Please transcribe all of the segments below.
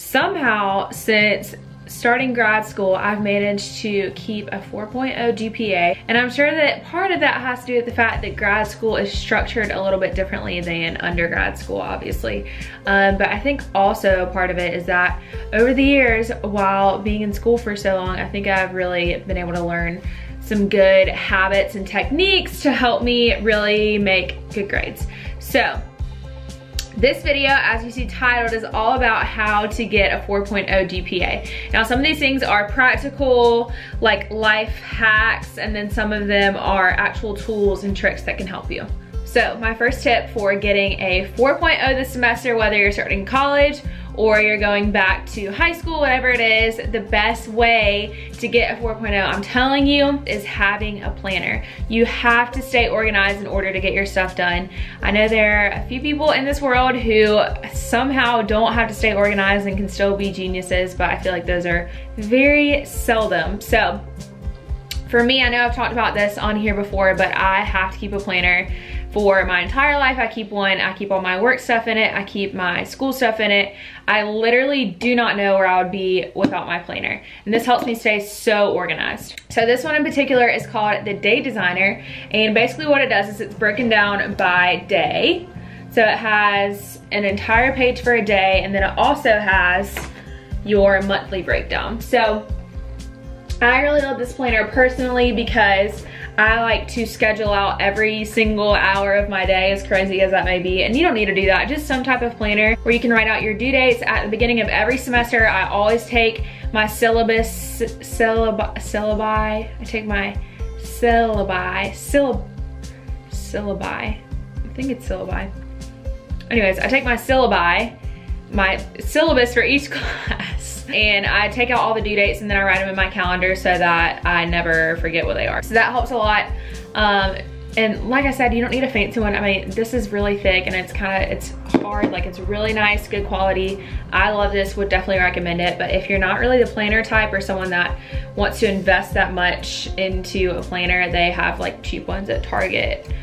somehow since starting grad school, I've managed to keep a 4.0 GPA. And I'm sure that part of that has to do with the fact that grad school is structured a little bit differently than undergrad school, obviously. But I think also part of it is that over the years, while being in school for so long, I think I've really been able to learn some good habits and techniques to help me really make good grades. So this video, as you see titled, is all about how to get a 4.0 GPA. Now, some of these things are practical, like life hacks, and then some of them are actual tools and tricks that can help you. So my first tip for getting a 4.0 this semester, whether you're starting college or you're going back to high school, whatever it is, the best way to get a 4.0, I'm telling you, is having a planner. You have to stay organized in order to get your stuff done. I know there are a few people in this world who somehow don't have to stay organized and can still be geniuses, but I feel like those are very seldom. So for me, I know I've talked about this on here before, but I have to keep a planner for my entire life. I keep one. I keep all my work stuff in it. I keep my school stuff in it. I literally do not know where I would be without my planner. And this helps me stay so organized. So this one in particular is called the Day Designer. And basically what it does is it's broken down by day. So it has an entire page for a day, and then it also has your monthly breakdown. So I really love this planner personally because I like to schedule out every single hour of my day, as crazy as that may be. And you don't need to do that, just some type of planner where you can write out your due dates at the beginning of every semester. I always take my syllabi, I take my syllabi, I think it's syllabi. Anyways, I take my syllabi, my syllabus for each class, and I take out all the due dates and then I write them in my calendar so that I never forget what they are. So that helps a lot. And like I said, you don't need a fancy one. I mean, this is really thick and it's hard, like it's really nice, good quality. I love this, would definitely recommend it. But if you're not really the planner type or someone that wants to invest that much into a planner, they have like cheap ones at Target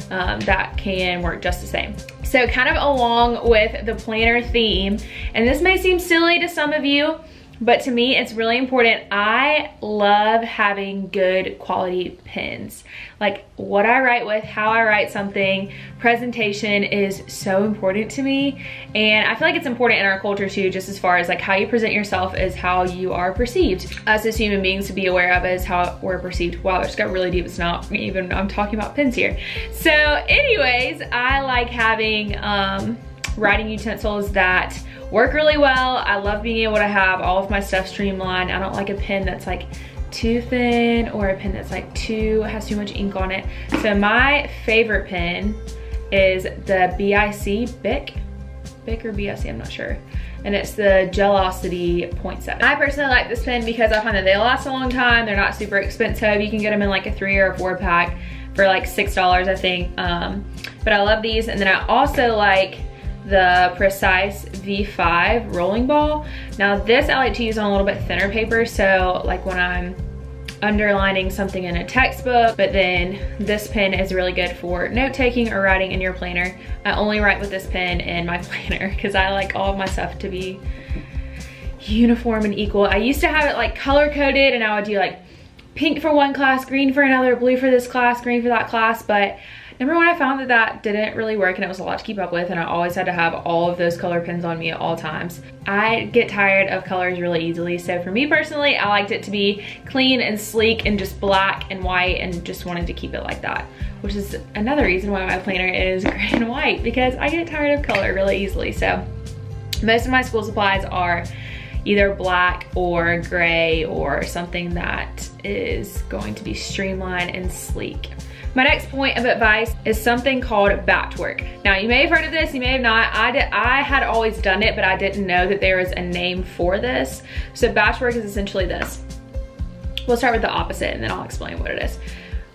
that can work just the same. So kind of along with the planner theme, and this may seem silly to some of you, but to me it's really important. I love having good quality pens. Like what I write with, how I write something, presentation is so important to me. And I feel like it's important in our culture too, just as far as like how you present yourself is how you are perceived. Us as human beings to be aware of is how we're perceived. Wow, it just got really deep. It's not even, I'm talking about pens here. So anyways, I like having writing utensils that work really well. I love being able to have all of my stuff streamlined. I don't like a pen that's like too thin or a pen that's like has too much ink on it. So my favorite pen is the Bic or BIC, I'm not sure. And it's the Gelosity 0.7. I personally like this pen because I find that they last a long time. They're not super expensive. You can get them in like a 3 or a 4 pack for like $6, I think. But I love these. And then I also like the Precise V5 rolling ball. Now this I like to use on a little bit thinner paper, so like when I'm underlining something in a textbook, but then this pen is really good for note-taking or writing in your planner. I only write with this pen in my planner because I like all of my stuff to be uniform and equal. I used to have it like color-coded and I would do like pink for one class, green for another, blue for this class, green for that class, but number one, I found that that didn't really work and it was a lot to keep up with, and I always had to have all of those color pens on me at all times. I get tired of colors really easily, so for me personally, I liked it to be clean and sleek and just black and white, and just wanted to keep it like that, which is another reason why my planner is gray and white, because I get tired of color really easily. So most of my school supplies are either black or gray or something that is going to be streamlined and sleek. My next point of advice is something called batch work. Now you may have heard of this, you may have not. I had always done it, but I didn't know that there was a name for this. So batch work is essentially this. We'll start with the opposite and then I'll explain what it is.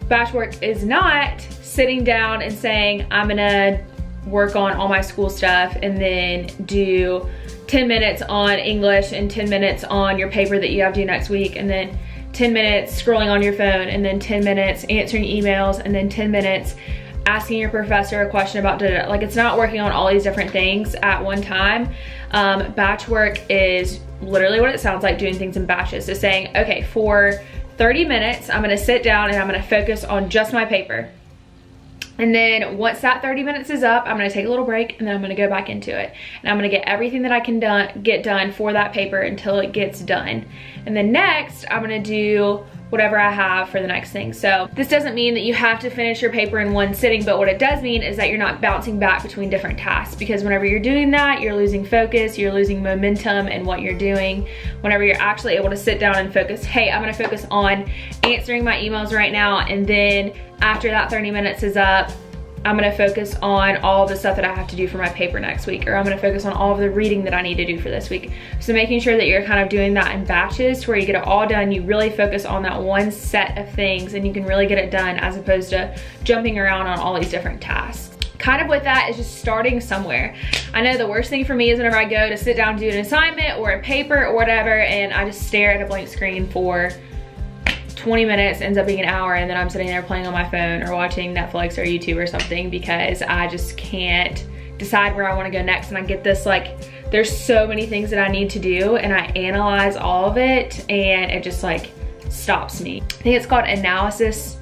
Batch work is not sitting down and saying, I'm gonna work on all my school stuff and then do 10 minutes on English and 10 minutes on your paper that you have due next week, and then 10 minutes scrolling on your phone, and then 10 minutes answering emails, and then 10 minutes asking your professor a question about like, it's not working on all these different things at one time. Batch work is literally what it sounds like, doing things in batches. So saying, okay, for 30 minutes, I'm gonna sit down and I'm gonna focus on just my paper. And then once that 30 minutes is up, I'm gonna take a little break and then I'm gonna go back into it. And I'm gonna get everything that I can get done for that paper until it gets done. And then next, I'm gonna do whatever I have for the next thing. So this doesn't mean that you have to finish your paper in one sitting, but what it does mean is that you're not bouncing back between different tasks, because whenever you're doing that, you're losing focus, you're losing momentum in what you're doing. Whenever you're actually able to sit down and focus, hey, I'm gonna focus on answering my emails right now, and then after that 30 minutes is up, I'm gonna focus on all the stuff that I have to do for my paper next week, or I'm gonna focus on all of the reading that I need to do for this week. So making sure that you're kind of doing that in batches to where you get it all done, you really focus on that one set of things and you can really get it done, as opposed to jumping around on all these different tasks. Kind of with that is just starting somewhere. I know the worst thing for me is whenever I go to sit down to do an assignment or a paper or whatever, and I just stare at a blank screen for 20 minutes, ends up being an hour, and then I'm sitting there playing on my phone or watching Netflix or YouTube or something, because I just can't decide where I want to go next. And I get this, like, there's so many things that I need to do, and I analyze all of it and it just like stops me. I think it's called analysis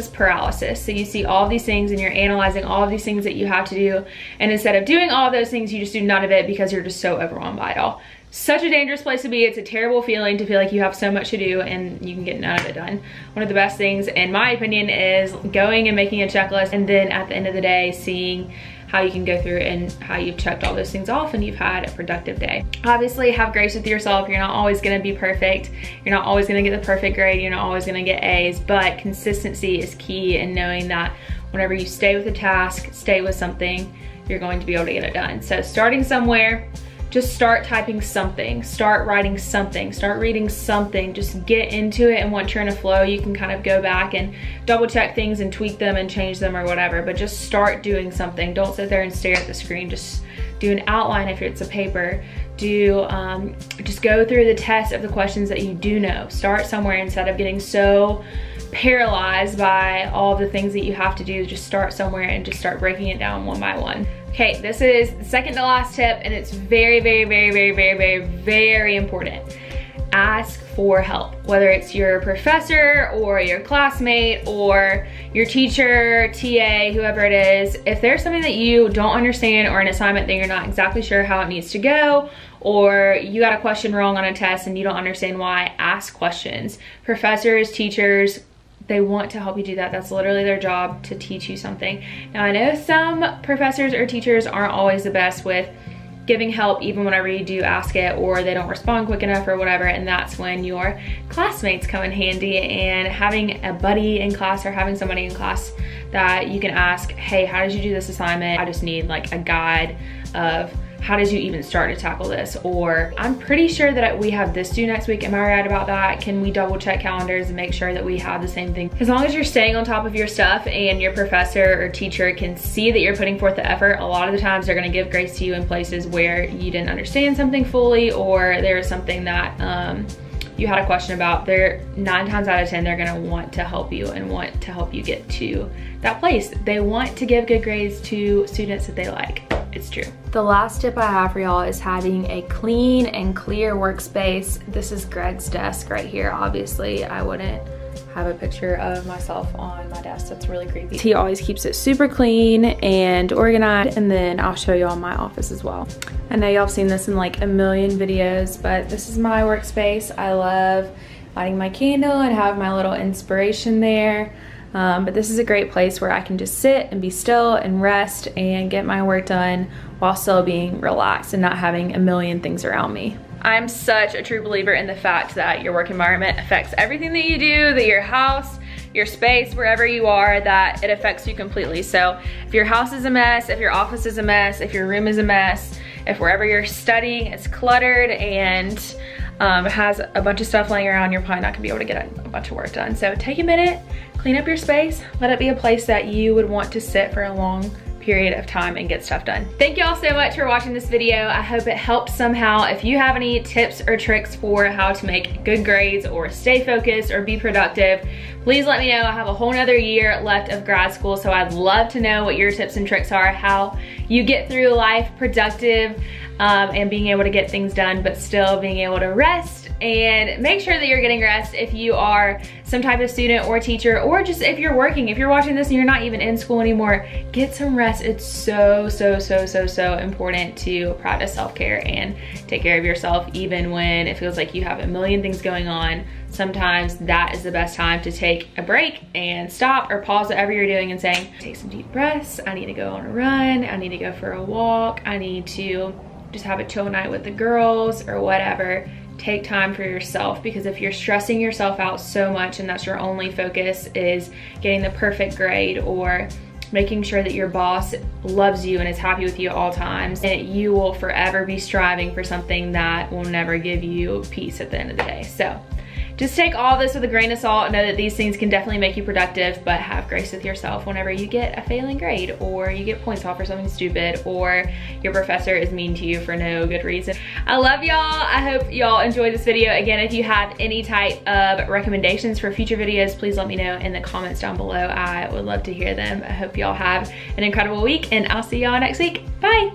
paralysis. So you see all of these things and you're analyzing all of these things that you have to do, and instead of doing all of those things, you just do none of it because you're just so overwhelmed by it all. Such a dangerous place to be. It's a terrible feeling to feel like you have so much to do and you can get none of it done. One of the best things, in my opinion, is going and making a checklist, and then at the end of the day, seeing how you can go through and how you've checked all those things off and you've had a productive day. Obviously, have grace with yourself. You're not always gonna be perfect. You're not always gonna get the perfect grade. You're not always gonna get A's, but consistency is key, and knowing that whenever you stay with a task, stay with something, you're going to be able to get it done. So starting somewhere, just start typing something, start writing something, start reading something, just get into it, and once you're in a flow, you can kind of go back and double check things and tweak them and change them or whatever, but just start doing something. Don't sit there and stare at the screen. Just do an outline if it's a paper. Just go through the test of the questions that you do know. Start somewhere instead of getting so paralyzed by all the things that you have to do. Just start somewhere and just start breaking it down one by one. Okay, this is the second to last tip, and it's very, very, very, very, very, very, very important. Ask for help, whether it's your professor or your classmate or your teacher, TA, whoever it is. If there's something that you don't understand or an assignment that you're not exactly sure how it needs to go, or you got a question wrong on a test and you don't understand why, ask questions. Professors, teachers, they want to help you do that. That's literally their job, to teach you something. Now, I know some professors or teachers aren't always the best with giving help even whenever you do ask it, or they don't respond quick enough or whatever, and that's when your classmates come in handy. And having a buddy in class or having somebody in class that you can ask, hey, how did you do this assignment? I just need like a guide of how did you even start to tackle this? Or I'm pretty sure that we have this due next week. Am I right about that? Can we double check calendars and make sure that we have the same thing? As long as you're staying on top of your stuff and your professor or teacher can see that you're putting forth the effort, a lot of the times they're gonna give grace to you in places where you didn't understand something fully, or there's something that you had a question about. They're 9 times out of 10, they're gonna want to help you and want to help you get to that place. They want to give good grades to students that they like. It's true. The last tip I have for y'all is having a clean and clear workspace. This is Greg's desk right here. Obviously, I wouldn't have a picture of myself on my desk. That's really creepy. He always keeps it super clean and organized, and then I'll show y'all my office as well. I know y'all have seen this in like a million videos, but this is my workspace. I love lighting my candle and have my little inspiration there. But this is a great place where I can just sit and be still and rest and get my work done while still being relaxed and not having a million things around me. I'm such a true believer in the fact that your work environment affects everything that you do, that your house, your space, wherever you are, that it affects you completely. So if your house is a mess, if your office is a mess, if your room is a mess, if wherever you're studying is cluttered and has a bunch of stuff laying around, you're probably not gonna be able to get a bunch of work done. So take a minute, clean up your space, let it be a place that you would want to sit for a long period of time and get stuff done. Thank you all so much for watching this video. I hope it helped somehow. If you have any tips or tricks for how to make good grades or stay focused or be productive, please let me know. I have a whole nother year left of grad school, so I'd love to know what your tips and tricks are, how you get through life productive and being able to get things done, but still being able to rest. And make sure that you're getting rest if you are some type of student or teacher, or just if you're working. If you're watching this and you're not even in school anymore, get some rest. It's so important to practice self-care and take care of yourself, even when it feels like you have a million things going on. Sometimes that is the best time to take a break and stop or pause whatever you're doing and saying, take some deep breaths. I need to go on a run. I need to go for a walk. I need to just have a chill night with the girls or whatever. Take time for yourself, because if you're stressing yourself out so much and that's your only focus is getting the perfect grade or making sure that your boss loves you and is happy with you at all times, and you will forever be striving for something that will never give you peace at the end of the day. So just take all this with a grain of salt. Know that these things can definitely make you productive, but have grace with yourself whenever you get a failing grade, or you get points off for something stupid, or your professor is mean to you for no good reason. I love y'all. I hope y'all enjoyed this video. Again, if you have any type of recommendations for future videos, please let me know in the comments down below. I would love to hear them. I hope y'all have an incredible week, and I'll see y'all next week. Bye.